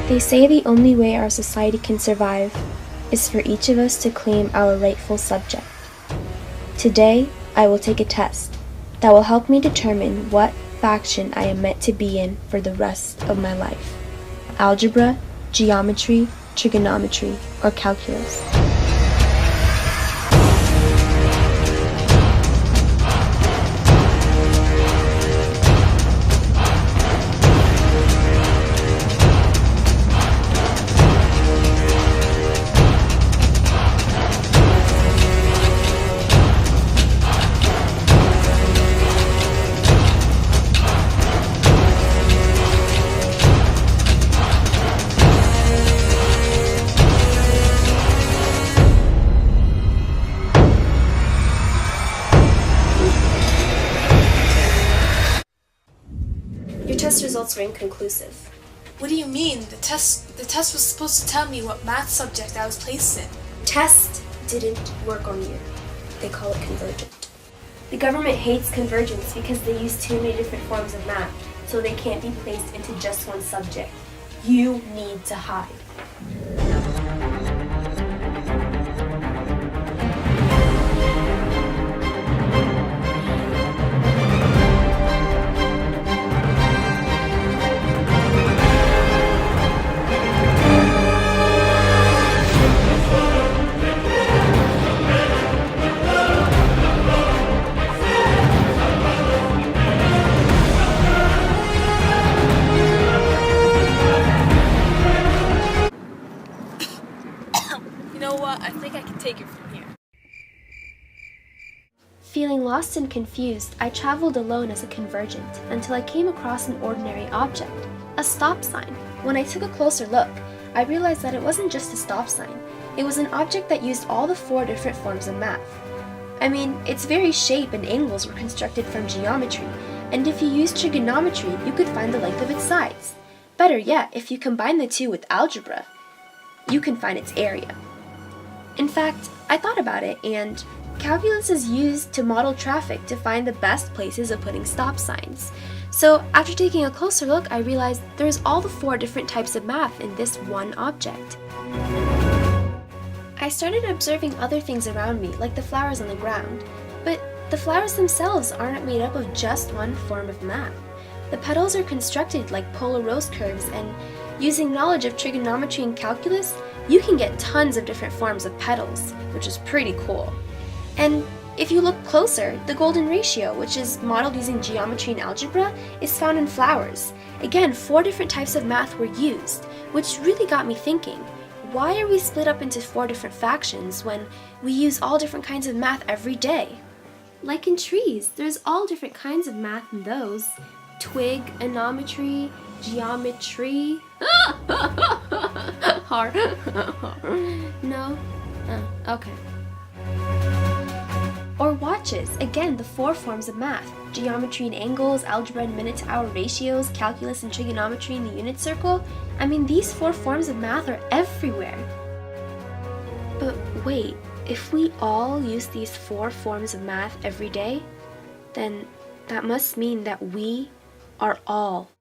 They say the only way our society can survive is for each of us to claim our rightful subject. Today, I will take a test that will help me determine what faction I am meant to be in for the rest of my life. Algebra, geometry, trigonometry, or calculus. Your test results were inconclusive. What do you mean? The test was supposed to tell me what math subject I was placed in. Test didn't work on you. They call it convergent. The government hates convergence because they use too many different forms of math, so they can't be placed into just one subject. You need to hide. You know what? I think I can take it from here. Feeling lost and confused, I traveled alone as a convergent until I came across an ordinary object, a stop sign. When I took a closer look, I realized that it wasn't just a stop sign. It was an object that used all the 4 different forms of math. I mean, its very shape and angles were constructed from geometry, and if you used trigonometry, you could find the length of its sides. Better yet, if you combine the two with algebra, you can find its area. In fact, I thought about it, and calculus is used to model traffic to find the best places of putting stop signs. So after taking a closer look, I realized there's all the 4 different types of math in this one object. I started observing other things around me, like the flowers on the ground. But the flowers themselves aren't made up of just one form of math. The petals are constructed like polar rose curves, and using knowledge of trigonometry and calculus, you can get tons of different forms of petals, which is pretty cool. And if you look closer, the golden ratio, which is modeled using geometry and algebra, is found in flowers. Again, 4 different types of math were used, which really got me thinking, why are we split up into 4 different factions when we use all different kinds of math every day? Like in trees, there's all different kinds of math in those. Twig, anometry, geometry. Hard. No? Okay. Or watches, again, the 4 forms of math. Geometry and angles, algebra and minute-to-hour ratios, calculus and trigonometry in the unit circle. I mean, these 4 forms of math are everywhere. But wait, if we all use these 4 forms of math every day, then that must mean that we are all